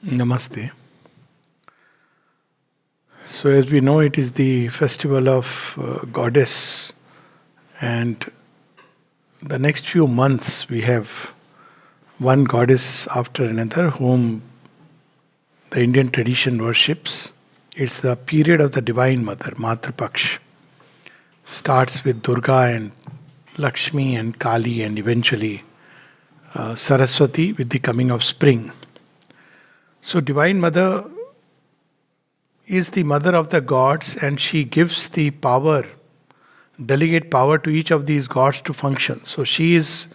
Namaste. So, as we know, it is the festival of Goddess, and the next few months we have one goddess after another whom the Indian tradition worships. It's the period of the Divine Mother, Matra Paksh. Starts with Durga and Lakshmi and Kali, and eventually Saraswati with the coming of spring. So, Divine Mother is the mother of the gods, and she gives the power, delegate power to each of these gods to function. So she is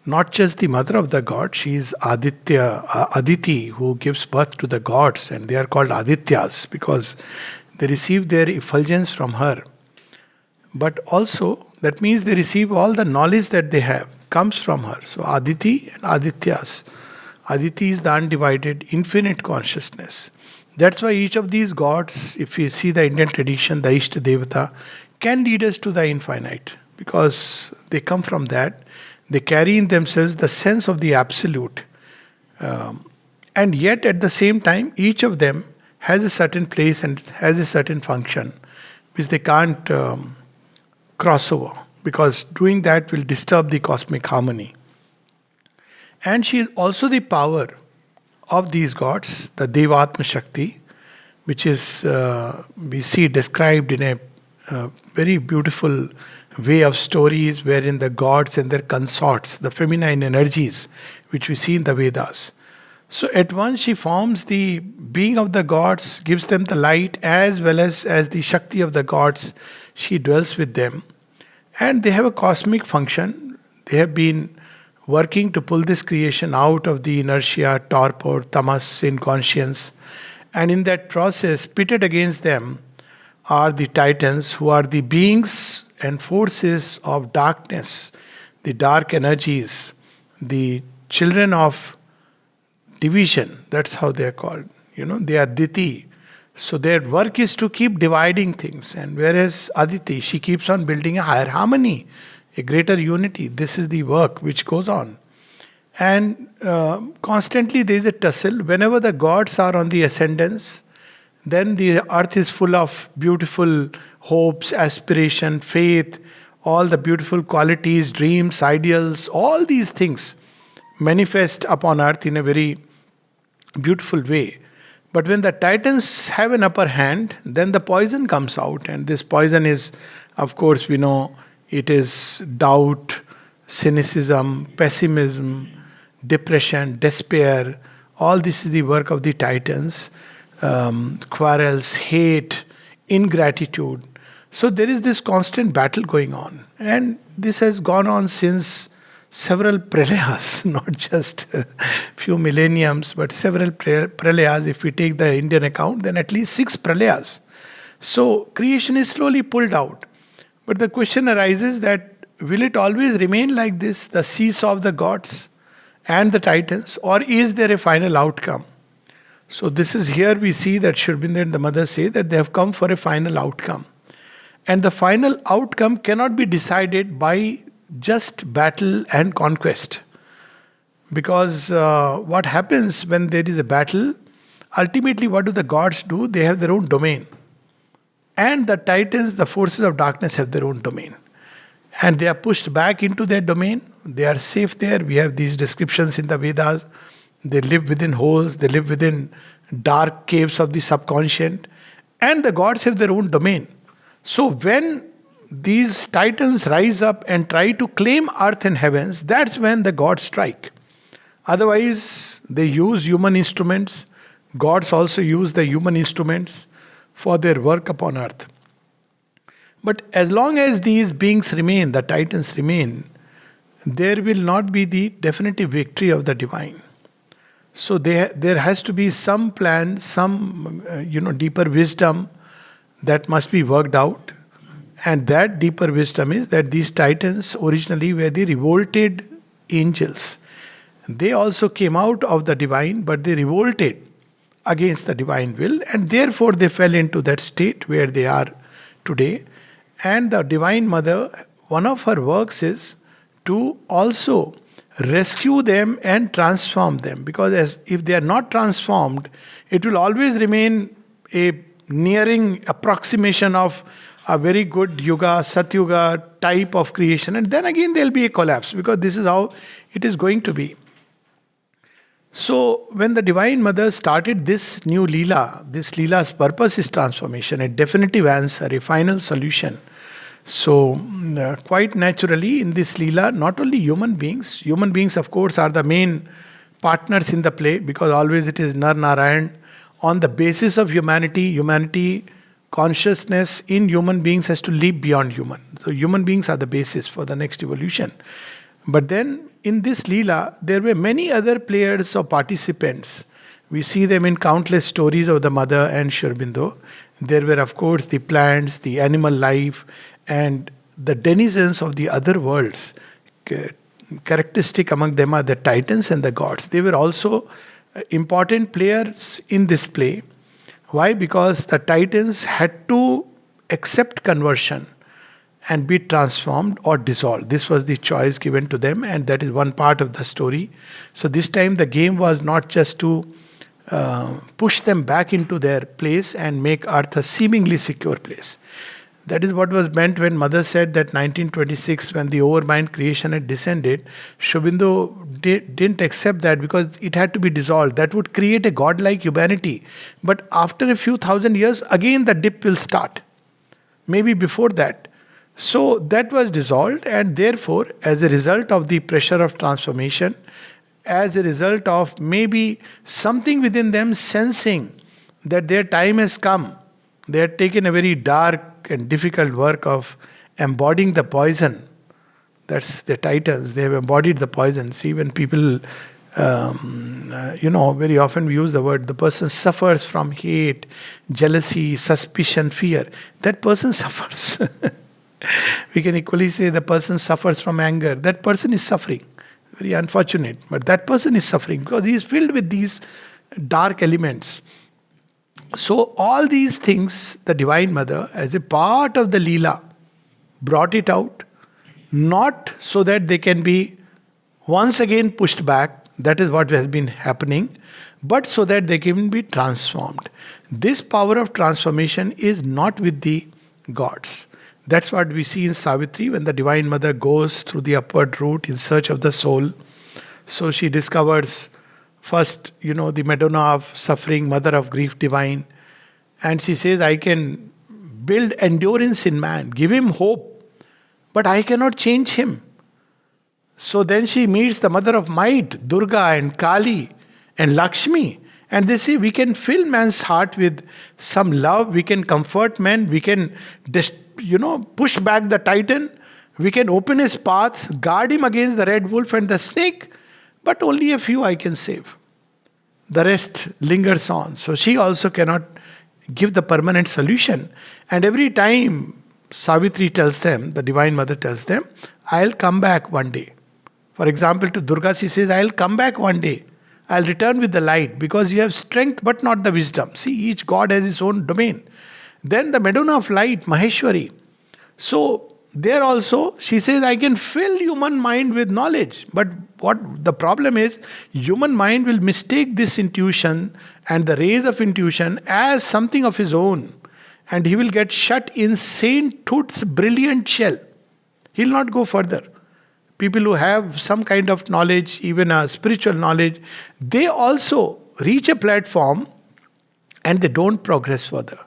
not just the mother of the gods, she is Aditi, who gives birth to the gods, and they are called Adityas because they receive their effulgence from her. But also, that means they receive all the knowledge that they have, comes from her. So Aditi and Adityas. Aditi is the undivided, infinite consciousness. That's why each of these gods, if you see the Indian tradition, the Ishta Devata, can lead us to the infinite because they come from that. They carry in themselves the sense of the absolute. And yet, at the same time, each of them has a certain place and has a certain function which they can't cross over because doing that will disturb the cosmic harmony. And she is also the power of these gods, the Devatma Shakti, which is we see described in a very beautiful way of stories wherein the gods and their consorts, the feminine energies, which we see in the Vedas. So at once she forms the being of the gods, gives them the light as well as the Shakti of the gods. She dwells with them. And they have a cosmic function. They have been working to pull this creation out of the inertia, torpor, tamas, inconscience. And in that process, pitted against them are the titans, who are the beings and forces of darkness, the dark energies, the children of division. That's how they are called. They are Diti. So their work is to keep dividing things. And whereas Aditi, she keeps on building a higher harmony, a greater unity. This is the work which goes on. And constantly there is a tussle. Whenever the gods are on the ascendance, then the earth is full of beautiful hopes, aspiration, faith, all the beautiful qualities, dreams, ideals, all these things manifest upon earth in a very beautiful way. But when the titans have an upper hand, then the poison comes out. And this poison is, of course, we know, it is doubt, cynicism, pessimism, depression, despair. All this is the work of the titans. Quarrels, hate, ingratitude. So there is this constant battle going on. And this has gone on since several pralayas, not just a few millenniums, but several pralayas. If we take the Indian account, then at least 6 pralayas. So creation is slowly pulled out. But the question arises that will it always remain like this, the seesaw of the gods and the titans, or is there a final outcome? So this is here we see that Sri Aurobindo and the mother say that they have come for a final outcome. And the final outcome cannot be decided by just battle and conquest. Because what happens when there is a battle, ultimately what do the gods do? They have their own domain. And the titans, the forces of darkness, have their own domain. And they are pushed back into their domain. They are safe there. We have these descriptions in the Vedas. They live within holes. They live within dark caves of the subconscious. And the gods have their own domain. So when these titans rise up and try to claim earth and heavens, that's when the gods strike. Otherwise, they use human instruments. Gods also use the human instruments for their work upon earth. But as long as these beings remain, the titans remain, there will not be the definitive victory of the divine. So there has to be some plan, some deeper wisdom that must be worked out. And that deeper wisdom is that these titans originally were the revolted angels. They also came out of the divine, but they revolted against the divine will, and therefore they fell into that state where they are today. And the Divine Mother, one of her works is to also rescue them and transform them. Because if they are not transformed, it will always remain a nearing approximation of a very good Yuga, Satyuga type of creation. And then again there will be a collapse, because this is how it is going to be. So, when the Divine Mother started this new Leela, this Leela's purpose is transformation, a definitive answer, a final solution. So, quite naturally, in this Leela, not only human beings, of course, are the main partners in the play, because always it is Nar Narayan. On the basis of humanity consciousness in human beings has to leap beyond human. So, human beings are the basis for the next evolution. But then in this Leela, there were many other players or participants. We see them in countless stories of the mother and Sri Aurobindo. There were, of course, the plants, the animal life, and the denizens of the other worlds. Characteristic among them are the titans and the gods. They were also important players in this play. Why? Because the titans had to accept conversion and be transformed or dissolved. This was the choice given to them, and that is one part of the story. So this time the game was not just to push them back into their place and make Earth a seemingly secure place. That is what was meant when Mother said that 1926, when the overmind creation had descended, Sri Aurobindo didn't accept that because it had to be dissolved. That would create a godlike humanity. But after a few thousand years, again the dip will start. Maybe before that. So that was dissolved, and therefore, as a result of the pressure of transformation, as a result of maybe something within them sensing that their time has come, they had taken a very dark and difficult work of embodying the poison. That's the titans. They have embodied the poison. See, when people, very often we use the word, the person suffers from hate, jealousy, suspicion, fear. That person suffers. We can equally say the person suffers from anger. That person is suffering. Very unfortunate. But that person is suffering because he is filled with these dark elements. So all these things, the Divine Mother, as a part of the Leela, brought it out, not so that they can be once again pushed back. That is what has been happening. But so that they can be transformed. This power of transformation is not with the gods. That's what we see in Savitri when the Divine Mother goes through the upward route in search of the soul. So she discovers first, the Madonna of suffering, mother of grief divine. And she says, I can build endurance in man, give him hope, but I cannot change him. So then she meets the mother of might, Durga and Kali and Lakshmi. And they say we can fill man's heart with some love, we can comfort man, we can push back the titan, we can open his paths, guard him against the red wolf and the snake, but only a few I can save. The rest lingers on. So she also cannot give the permanent solution. And every time Savitri tells them, the Divine Mother tells them, I'll come back one day. For example, to Durga she says, I'll come back one day. I'll return with the light because you have strength but not the wisdom. See, each god has his own domain. Then the Madonna of light, Maheshwari. So there also she says, I can fill human mind with knowledge. But what the problem is, human mind will mistake this intuition and the rays of intuition as something of his own. And he will get shut in Saint Tut's brilliant shell. He'll not go further. People who have some kind of knowledge, even a spiritual knowledge, they also reach a platform and they don't progress further.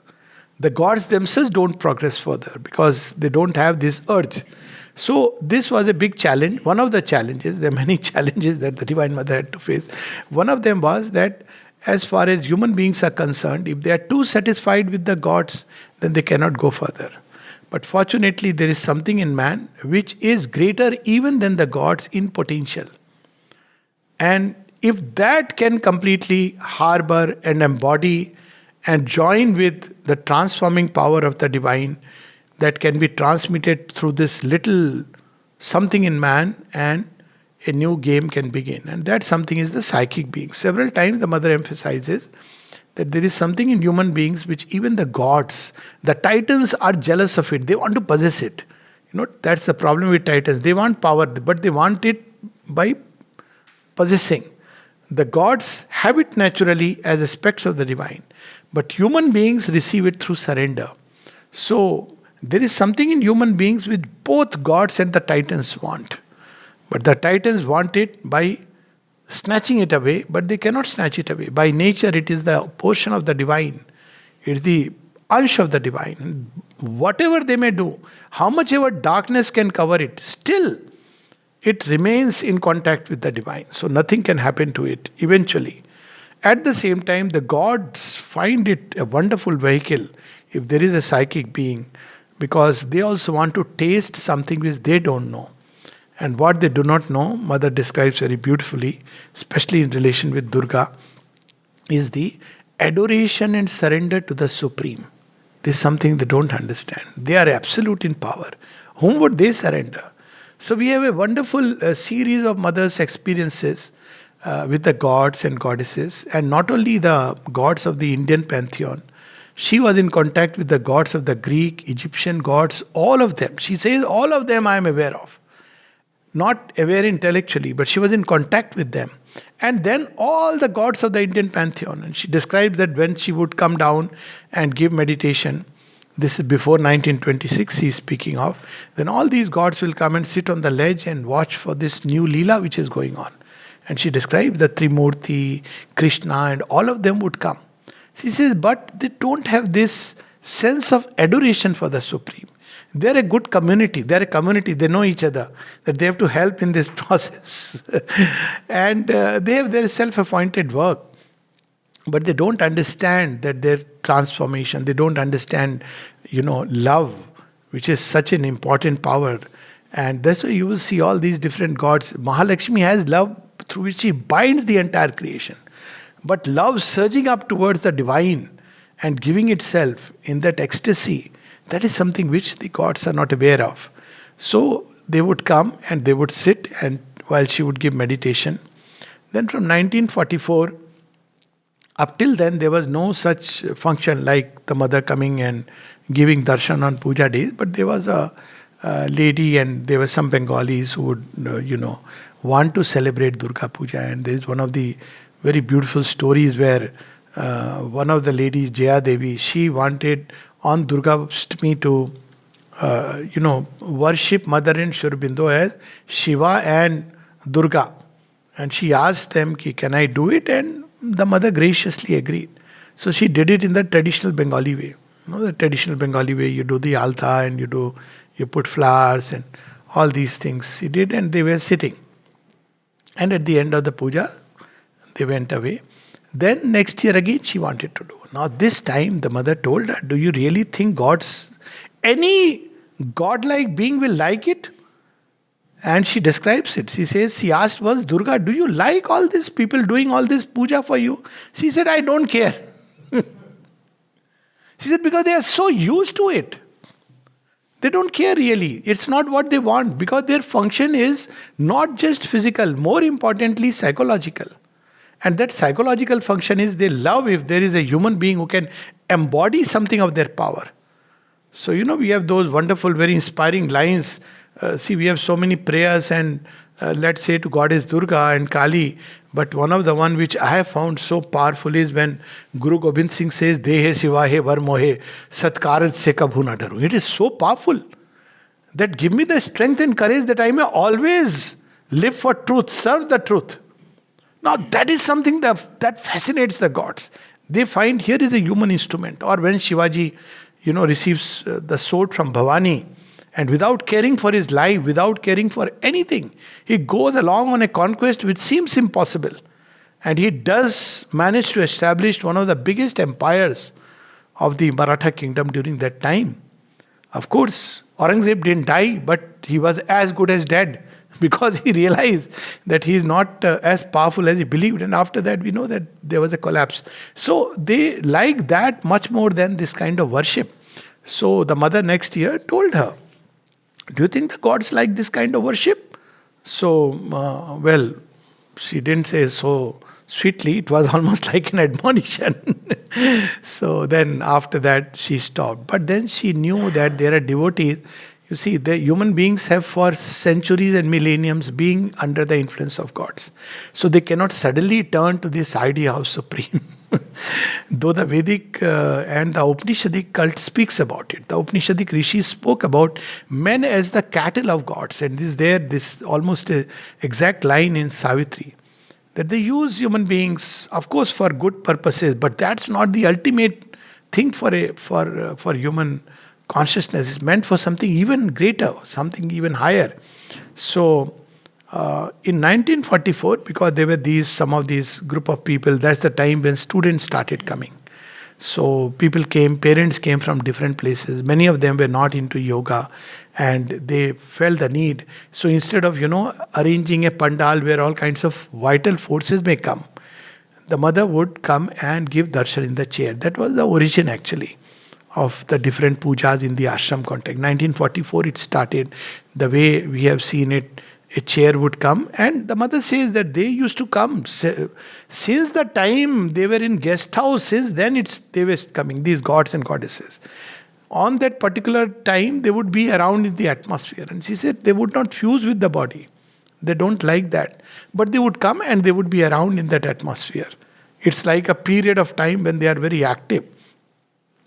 The gods themselves don't progress further because they don't have this urge. So this was a big challenge. One of the challenges, there are many challenges that the Divine Mother had to face. One of them was that as far as human beings are concerned, if they are too satisfied with the gods, then they cannot go further. But fortunately, there is something in man which is greater even than the gods in potential. And if that can completely harbor and embody and join with the transforming power of the divine, that can be transmitted through this little something in man, and a new game can begin. And that something is the psychic being. Several times the mother emphasizes that there is something in human beings which even the gods, the titans are jealous of it. They want to possess it. That's the problem with titans. They want power, but they want it by possessing. The gods have it naturally as aspects of the divine, but human beings receive it through surrender. So there is something in human beings which both gods and the titans want. But the titans want it by snatching it away, but they cannot snatch it away. By nature, it is the portion of the divine, it is the ansh of the divine. Whatever they may do, how much ever darkness can cover it, still it remains in contact with the divine. So nothing can happen to it eventually. At the same time, the gods find it a wonderful vehicle if there is a psychic being, because they also want to taste something which they don't know. And what they do not know, Mother describes very beautifully, especially in relation with Durga, is the adoration and surrender to the Supreme. This is something they don't understand. They are absolute in power. Whom would they surrender? So we have a wonderful series of Mother's experiences with the gods and goddesses, and not only the gods of the Indian pantheon. She was in contact with the gods of the Greek, Egyptian gods, all of them. She says, all of them I am aware of. Not aware intellectually, but she was in contact with them. And then all the gods of the Indian pantheon. And she describes that when she would come down and give meditation, this is before 1926 she is speaking of, then all these gods will come and sit on the ledge and watch for this new Leela which is going on. And she describes the Trimurti, Krishna, and all of them would come. She says, but they don't have this sense of adoration for the Supreme. They're a good community. They're a community. They know each other. That they have to help in this process. And they have their self-appointed work. But they don't understand that their transformation. They don't understand, love, which is such an important power. And that's why you will see all these different gods. Mahalakshmi has love through which she binds the entire creation. But love surging up towards the divine and giving itself in that ecstasy, that is something which the gods are not aware of. So they would come and they would sit, and while she would give meditation. Then from 1944, up till then, there was no such function like the mother coming and giving darshan on puja days. But there was a lady, and there were some Bengalis who would, want to celebrate Durga Puja. And there is one of the very beautiful stories where one of the ladies, Jaya Devi, she wanted on Durga Ashtami to, worship Mother and Shri Aurobindo as Shiva and Durga. And she asked them, can I do it? And the mother graciously agreed. So she did it in the traditional Bengali way. The traditional Bengali way, you do the altar and you put flowers and all these things. She did, and they were sitting. And at the end of the puja, they went away. Then next year again she wanted to do. Now this time the mother told her, do you really think any godlike being will like it? And she describes it. She says, she asked once Durga, do you like all these people doing all this puja for you? She said, I don't care. She said, because they are so used to it. They don't care really. It's not what they want, because their function is not just physical, more importantly psychological. And that psychological function is they love if there is a human being who can embody something of their power. So, we have those wonderful, very inspiring lines. We have so many prayers and let's say to Goddess Durga and Kali. But one of the one which I have found so powerful is when Guru Gobind Singh says, Dehe Sivahe Var Mohe Satkarat Se Kabhu Na Daru. It is so powerful that give me the strength and courage that I may always live for truth, serve the truth. Now that is something that fascinates the gods. They find here is a human instrument. Or when Shivaji, receives the sword from Bhavani, and without caring for his life, without caring for anything, he goes along on a conquest which seems impossible. And he does manage to establish one of the biggest empires of the Maratha kingdom during that time. Of course, Aurangzeb didn't die, but he was as good as dead, because he realized that he is not as powerful as he believed. And after that, we know that there was a collapse. So they like that much more than this kind of worship. So the mother next year told her, do you think the gods like this kind of worship? So, she didn't say so sweetly. It was almost like an admonition. So then after that, she stopped. But then she knew that there are devotees. You see, the human beings have for centuries and millenniums been under the influence of gods. So they cannot suddenly turn to this idea of supreme. Though the Vedic and the Upanishadic cult speaks about it. The Upanishadic rishis spoke about men as the cattle of gods. And this almost a exact line in Savitri. That they use human beings, of course, for good purposes, but that's not the ultimate thing for human consciousness. It's meant for something even greater, something even higher. So, in 1944, because there were some of these group of people, that's the time when students started coming. So parents came from different places. Many of them were not into yoga, and they felt the need. So instead of, arranging a pandal where all kinds of vital forces may come, the mother would come and give darshan in the chair. That was the origin actually of the different pujas in the ashram context. 1944 it started. The way we have seen it, a chair would come, and the mother says that they used to come since the time they were in guest house. Since then they were coming, these gods and goddesses. On that particular time, they would be around in the atmosphere, and she said they would not fuse with the body. They don't like that, but they would come and they would be around in that atmosphere. It's like a period of time when they are very active.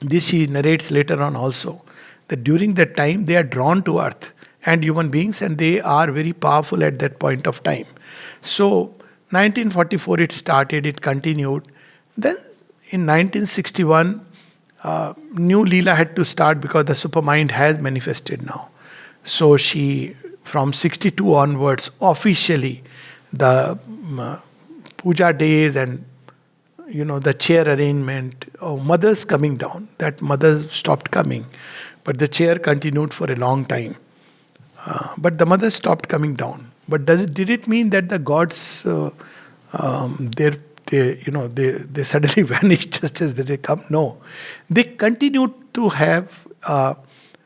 This she narrates later on also, that during that time they are drawn to earth and human beings, and they are very powerful at that point of time. So 1944 it started, it continued. Then in 1961, new Leela had to start because the supermind has manifested now. So from 62 onwards, officially, the puja days and the chair arrangement, mothers coming down, that mothers stopped coming, but the chair continued for a long time. But the mother stopped coming down. But did it mean that the gods, they suddenly vanished just as they come? No, they continued to have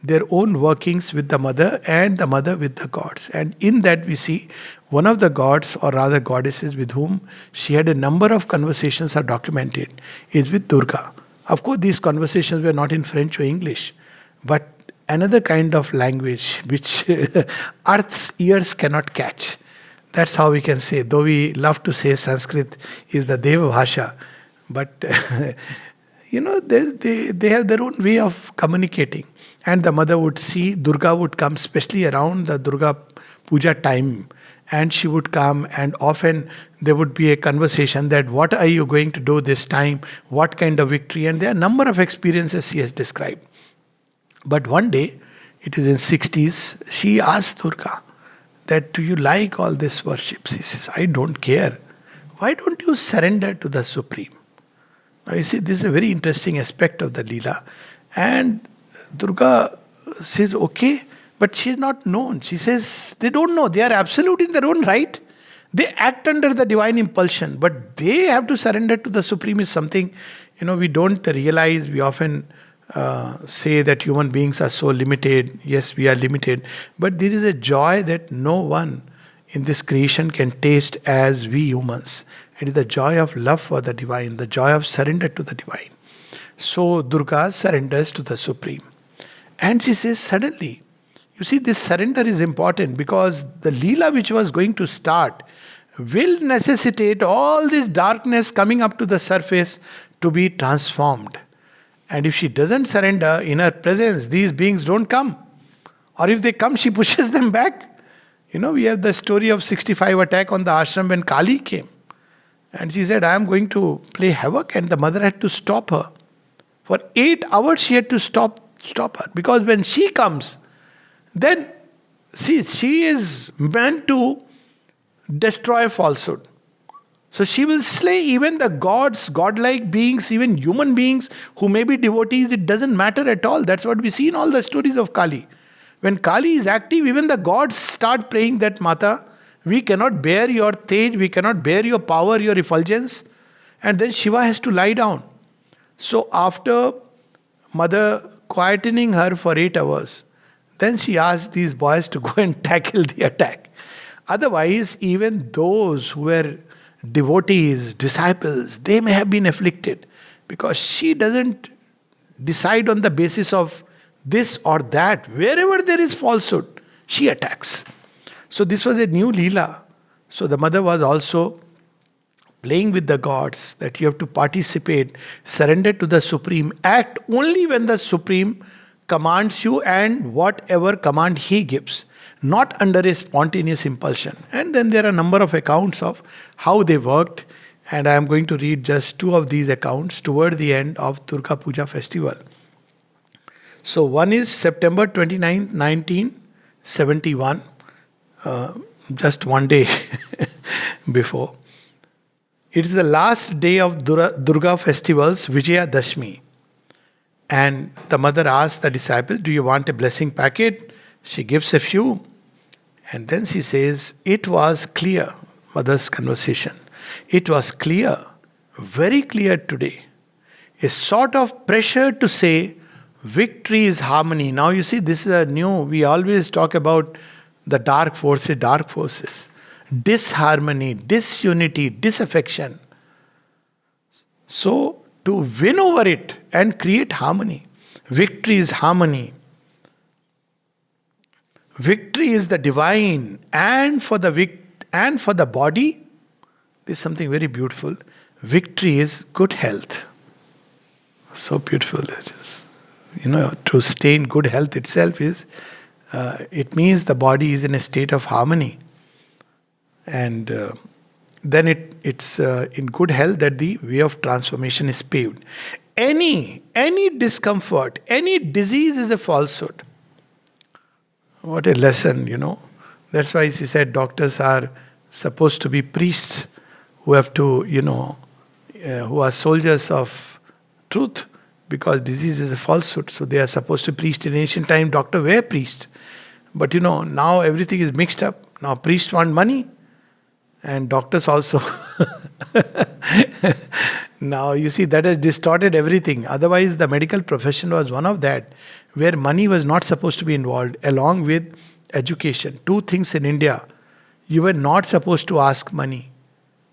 their own workings with the mother and the mother with the gods. And in that we see one of the gods, or rather goddesses, with whom she had a number of conversations are documented, is with Durga. Of course, these conversations were not in French or English, but another kind of language which Earth's ears cannot catch. That's how we can say, though we love to say Sanskrit is the Deva Bhasha, but they have their own way of communicating. And the mother would see, Durga would come, especially around the Durga Puja time, and she would come, and often there would be a conversation that what are you going to do this time, what kind of victory, and there are a number of experiences she has described. But one day, it is in 60s, she asked Durga that, do you like all this worship? She says, I don't care. Why don't you surrender to the Supreme? Now you see, this is a very interesting aspect of the Leela. And Durga says, okay, but she is not known. She says, they don't know. They are absolute in their own right. They act under the divine impulsion, but they have to surrender to the Supreme is something, we don't realize. We often say that human beings are so limited. Yes, we are limited. But there is a joy that no one in this creation can taste as we humans. It is the joy of love for the divine, the joy of surrender to the divine. So Durga surrenders to the Supreme. And she says, suddenly, you see, this surrender is important because the Leela which was going to start will necessitate all this darkness coming up to the surface to be transformed. And if she doesn't surrender in her presence, these beings don't come. Or if they come, she pushes them back. We have the story of 65 attack on the ashram when Kali came. And she said, I am going to play havoc. And the mother had to stop her. For 8 hours she had to stop her. Because when she comes, then she is meant to destroy falsehood. So she will slay even the gods, godlike beings, even human beings who may be devotees. It doesn't matter at all. That's what we see in all the stories of Kali. When Kali is active, even the gods start praying that, Mata, we cannot bear your tej, we cannot bear your power, your effulgence. And then Shiva has to lie down. So after mother quietening her for 8 hours, then she asked these boys to go and tackle the attack. Otherwise, even those who were devotees, disciples, they may have been afflicted because she doesn't decide on the basis of this or that, wherever there is falsehood, she attacks. So this was a new Leela. So the mother was also playing with the gods, that you have to participate, surrender to the Supreme, act only when the Supreme commands you and whatever command he gives, not under a spontaneous impulsion. And then there are a number of accounts of how they worked, and I am going to read just two of these accounts toward the end of Durga Puja festival. So one is September 29, 1971, just one day before. It is the last day of Durga festivals, Vijaya Dashmi. And the mother asks the disciple, do you want a blessing packet? She gives a few. And then she says, it was clear, mother's conversation. It was clear, very clear today. A sort of pressure to say, victory is harmony. Now you see, this is a new, we always talk about the dark forces. Disharmony, disunity, disaffection. So, to win over it and create harmony. Victory is harmony. Victory is the divine, and for the body, there's something very beautiful. Victory is good health. So beautiful. To stay in good health itself is, it means the body is in a state of harmony. And then it's in good health that the way of transformation is paved. Any discomfort, any disease is a falsehood. What a lesson, That's why she said doctors are supposed to be priests who have to, who are soldiers of truth, because disease is a falsehood. So they are supposed to preach. In ancient time, doctors were priests. But now everything is mixed up. Now priests want money. And doctors also. Now, you see, that has distorted everything. Otherwise, the medical profession was one of that, where money was not supposed to be involved, along with education. Two things in India. You were not supposed to ask money.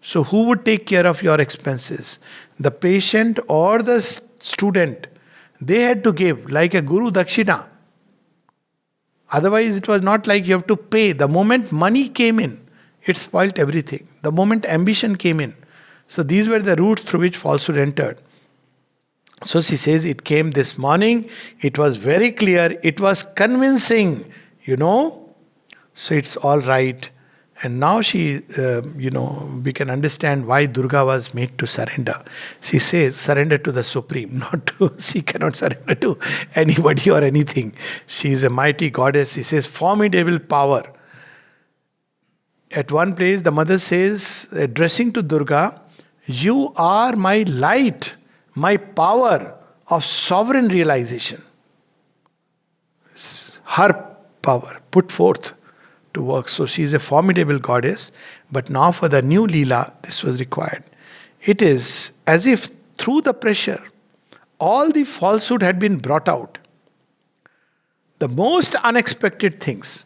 So, who would take care of your expenses? The patient or the student? They had to give, like a guru dakshina. Otherwise, it was not like you have to pay. The moment money came in, it spoilt everything. The moment ambition came in. So these were the routes through which falsehood entered. So she says, it came this morning. It was very clear. It was convincing, So it's all right. And now she, we can understand why Durga was made to surrender. She says, surrender to the Supreme, she cannot surrender to anybody or anything. She is a mighty goddess. She says, formidable power. At one place, the mother says, addressing to Durga, you are my light, my power of sovereign realization. Her power put forth to work. So she is a formidable goddess. But now for the new Leela, this was required. It is as if through the pressure, all the falsehood had been brought out. The most unexpected things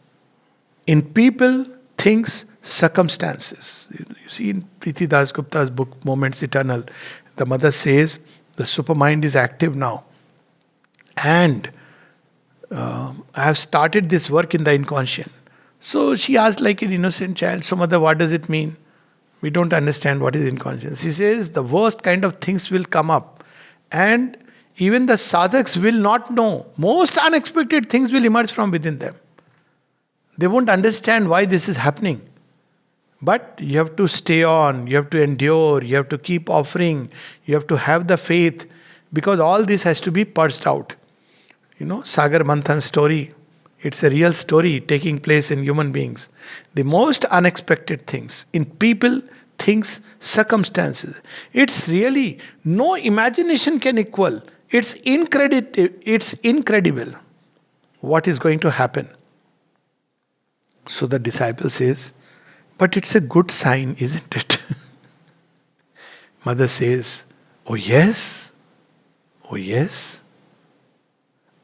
in people, things, circumstances. You see in Preeti Das Gupta's book, Moments Eternal, the mother says, the supermind is active now. And I have started this work in the inconscient. So she asked like an innocent child, so mother, what does it mean? We don't understand what is inconscient. She says, the worst kind of things will come up. And even the sadhaks will not know. Most unexpected things will emerge from within them. They won't understand why this is happening. But you have to stay on, you have to endure, you have to keep offering, you have to have the faith, because all this has to be purged out. Sagar Manthan's story, it's a real story taking place in human beings. The most unexpected things in people, things, circumstances. It's really, no imagination can equal. It's incredible what is going to happen. So the disciple says, but it's a good sign, isn't it? Mother says, oh yes, oh yes.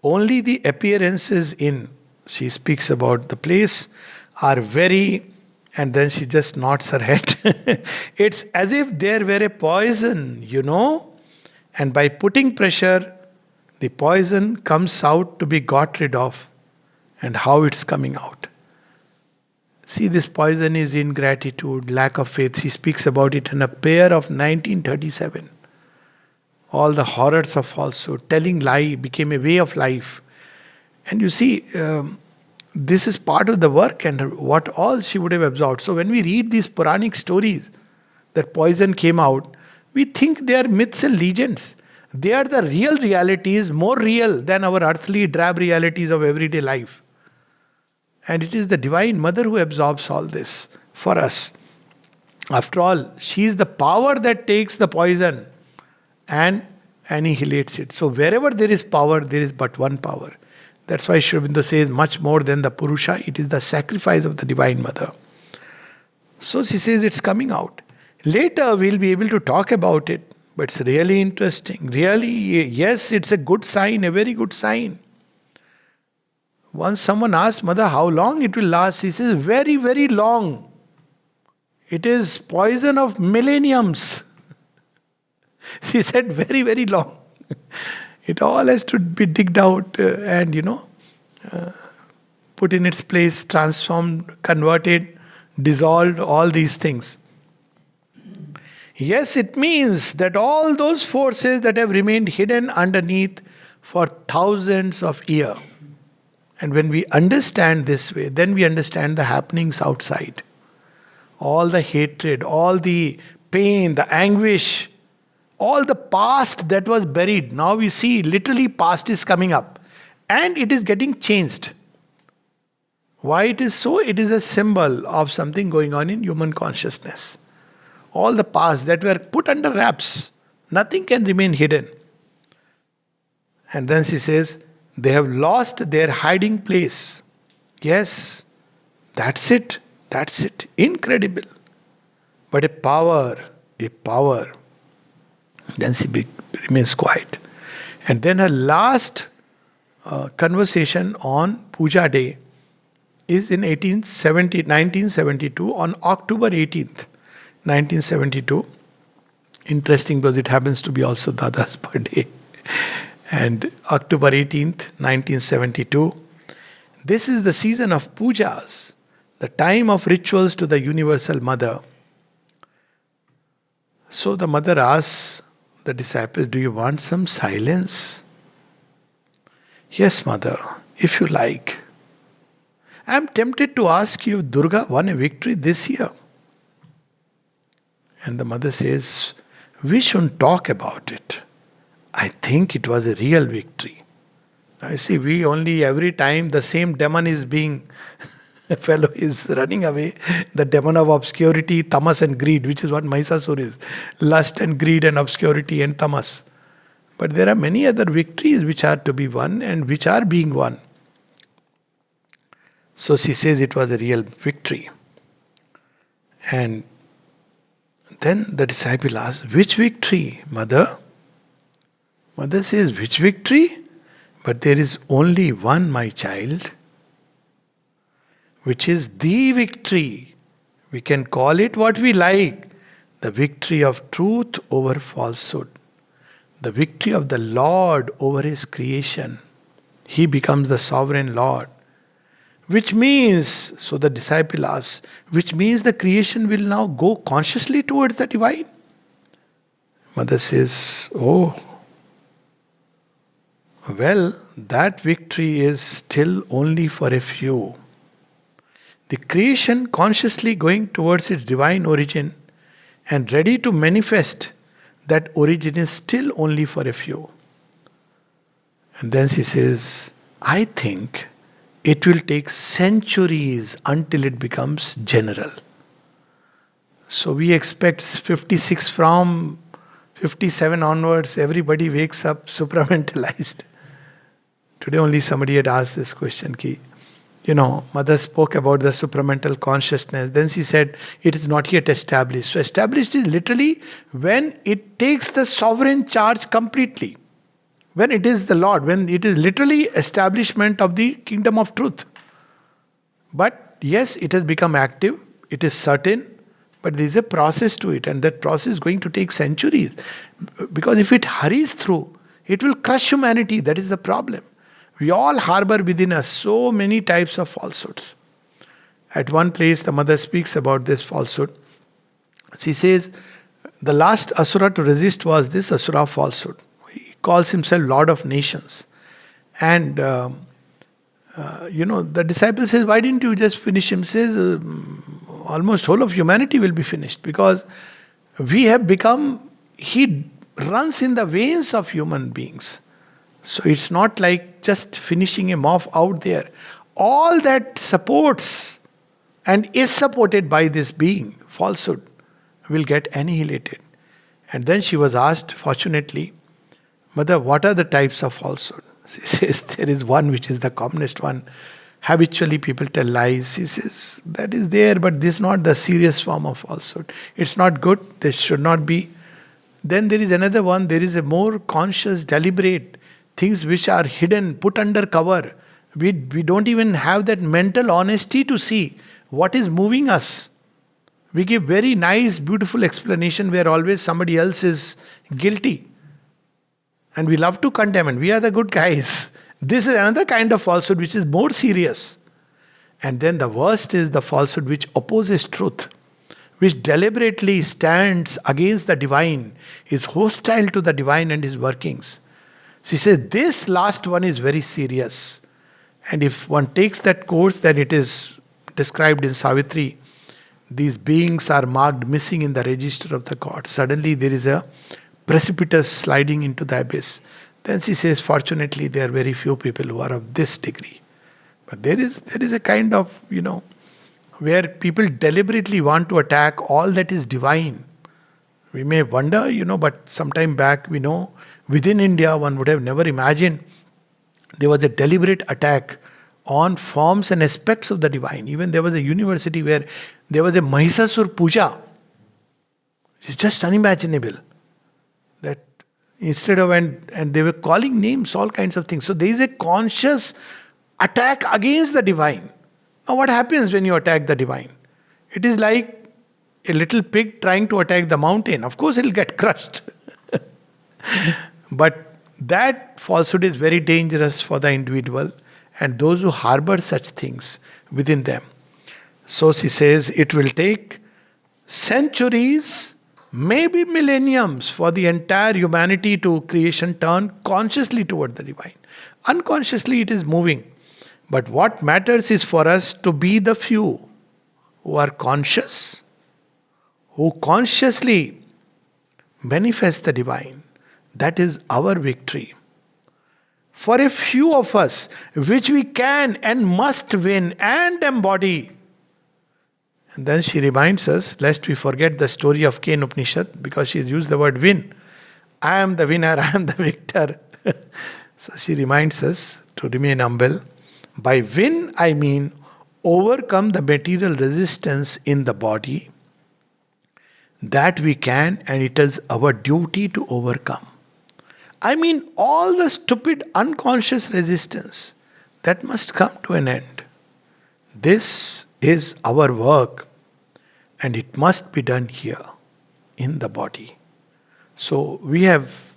Only the appearances she speaks about the place, are very, and then she just nods her head. It's as if there were a poison, And by putting pressure, The poison comes out to be got rid of, and how it's coming out. See, this poison is ingratitude, lack of faith. She speaks about it in a prayer of 1937. All the horrors of falsehood, telling lie became a way of life. And you see, this is part of the work and what all she would have absorbed. So when we read these Puranic stories that poison came out, we think they are myths and legends. They are the real realities, more real than our earthly drab realities of everyday life. And it is the Divine Mother who absorbs all this for us. After all, she is the power that takes the poison and annihilates it. So wherever there is power, there is but one power. That's why Sri Aurobindo says much more than the Purusha, it is the sacrifice of the Divine Mother. So she says it's coming out. Later we'll be able to talk about it, but it's really interesting. Really, yes, it's a good sign, a very good sign. Once someone asked Mother how long it will last, she says very, very long. It is poison of millenniums. She said very, very long. It all has to be digged out and put in its place, transformed, converted, dissolved, all these things. Yes, it means that all those forces that have remained hidden underneath for thousands of years. And when we understand this way, then we understand the happenings outside. All the hatred, all the pain, the anguish, all the past that was buried. Now we see literally past is coming up. And it is getting changed. Why it is so? It is a symbol of something going on in human consciousness. All the past that were put under wraps, nothing can remain hidden. And then she says, they have lost their hiding place. Yes, that's it. That's it. Incredible. But a power. Then she remains quiet. And then her last conversation on Puja Day is in 1972 on October 18th, 1972. Interesting because it happens to be also Dada's birthday. And October 18th, 1972. This is the season of pujas, the time of rituals to the Universal Mother. So the mother asks the disciple, do you want some silence? Yes, Mother, if you like. I am tempted to ask you if Durga won a victory this year. And the mother says, we shouldn't talk about it. I think it was a real victory. Now you see, we only every time the same demon is being, a fellow is running away, the demon of obscurity, tamas and greed, which is what Mahishasura is. Lust and greed and obscurity and tamas. But there are many other victories which are to be won and which are being won. So she says it was a real victory. And then the disciple asks, which victory, Mother? Mother says, which victory? But there is only one, my child, which is the victory. We can call it what we like. The victory of truth over falsehood. The victory of the Lord over His creation. He becomes the sovereign Lord. Which means, so the disciple asks, which means the creation will now go consciously towards the divine? Mother says, oh, well, that victory is still only for a few. The creation consciously going towards its divine origin and ready to manifest that origin is still only for a few. And then she says, I think it will take centuries until it becomes general. So we expect 56 from 57 onwards, everybody wakes up supramentalized. Today only somebody had asked this question, Mother spoke about the supramental consciousness. Then she said, it is not yet established. So established is literally when it takes the sovereign charge completely. When it is the Lord, when it is literally establishment of the kingdom of truth. But yes, it has become active, it is certain, but there is a process to it, and that process is going to take centuries. Because if it hurries through, It will crush humanity. That is the problem. We all harbor within us so many types of falsehoods. At one place, the mother speaks about this falsehood. She says, the last asura to resist was this asura of falsehood. He calls himself Lord of Nations. And, the disciple says, why didn't you just finish him? He says, almost whole of humanity will be finished because we have become, he runs in the veins of human beings. So it's not like just finishing him off out there. All that supports and is supported by this being, falsehood, will get annihilated. And then she was asked, fortunately, Mother, what are the types of falsehood? She says, there is one which is the commonest one. Habitually people tell lies. She says, that is there, but this is not the serious form of falsehood. It's not good. This should not be. Then there is another one. There is a more conscious, deliberate, things which are hidden, put under cover. We don't even have that mental honesty to see what is moving us. We give very nice, beautiful explanation where always somebody else is guilty. And we love to condemn, and we are the good guys. This is another kind of falsehood which is more serious. And then the worst is the falsehood which opposes truth, which deliberately stands against the divine, is hostile to the divine and his workings. She says this last one is very serious. And if one takes that course, then it is described in Savitri. These beings are marked missing in the register of the gods. Suddenly there is a precipitous sliding into the abyss. Then she says, fortunately, there are very few people who are of this degree. But there is a kind of, where people deliberately want to attack all that is divine. We may wonder, but sometime back we know within India one would have never imagined there was a deliberate attack on forms and aspects of the divine. Even there was a university where there was a Mahisasur Puja. It's just unimaginable. That instead of, and they were calling names, all kinds of things. So there is a conscious attack against the divine. Now what happens when you attack the divine? It is like a little pig trying to attack the mountain. Of course it will get crushed. But that falsehood is very dangerous for the individual and those who harbor such things within them. So she says it will take centuries, maybe millenniums, for the entire humanity to creation turn consciously toward the divine. Unconsciously it is moving. But what matters is for us to be the few who are conscious, who consciously manifest the divine. That is our victory. For a few of us, which we can and must win and embody. And then she reminds us, lest we forget the story of Ken Upanishad, because she has used the word win. I am the winner, I am the victor. So she reminds us to remain humble. By win, I mean overcome the material resistance in the body. That we can, and it is our duty to overcome. I mean all the stupid unconscious resistance that must come to an end. This is our work, and it must be done here in the body. So we have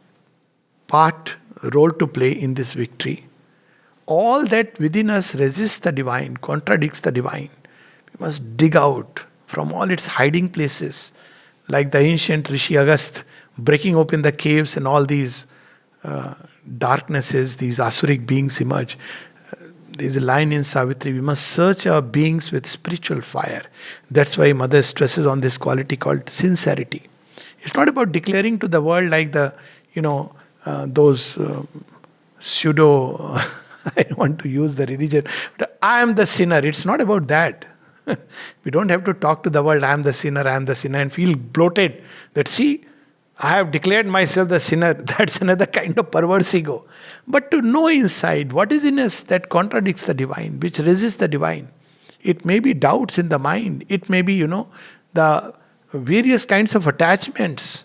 role to play in this victory. All that within us resists the divine, contradicts the divine, we must dig out from all its hiding places, like the ancient Rishi Agast breaking open the caves and all these darknesses, these asuric beings emerge. There is a line in Savitri, we must search our beings with spiritual fire. That's why Mother stresses on this quality called sincerity. It's not about declaring to the world like those pseudo, I don't want to use the religion, but I am the sinner. It's not about that. We don't have to talk to the world, I am the sinner, and feel bloated that, see, I have declared myself the sinner. That's another kind of perverse ego. But to know inside what is in us that contradicts the divine, which resists the divine. It may be doubts in the mind. It may be, the various kinds of attachments.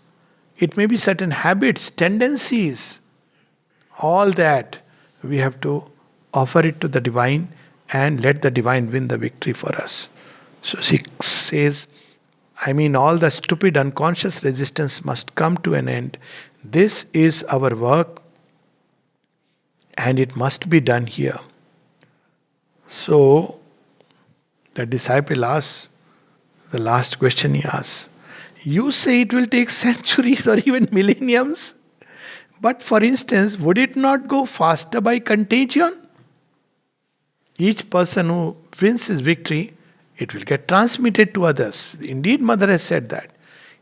It may be certain habits, tendencies. All that we have to offer it to the divine and let the divine win the victory for us. So she says, I mean, all the stupid unconscious resistance must come to an end. This is our work, and it must be done here. So the disciple asks, the last question he asks, you say it will take centuries or even millenniums, but for instance, would it not go faster by contagion? Each person who wins his victory, it will get transmitted to others. Indeed, Mother has said that.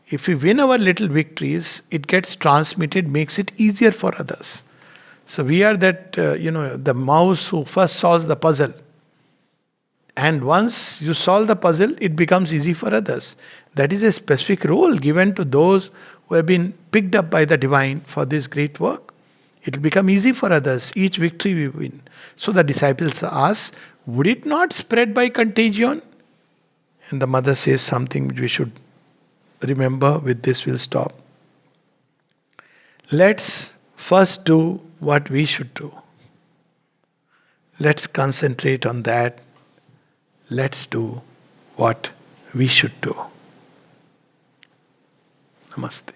If we win our little victories, it gets transmitted, makes it easier for others. So we are that, the mouse who first solves the puzzle. And once you solve the puzzle, it becomes easy for others. That is a specific role given to those who have been picked up by the divine for this great work. It will become easy for others, each victory we win. So the disciples ask, would it not spread by contagion? And the mother says something which we should remember. With this, we'll stop. Let's first do what we should do. Let's concentrate on that. Let's do what we should do. Namaste.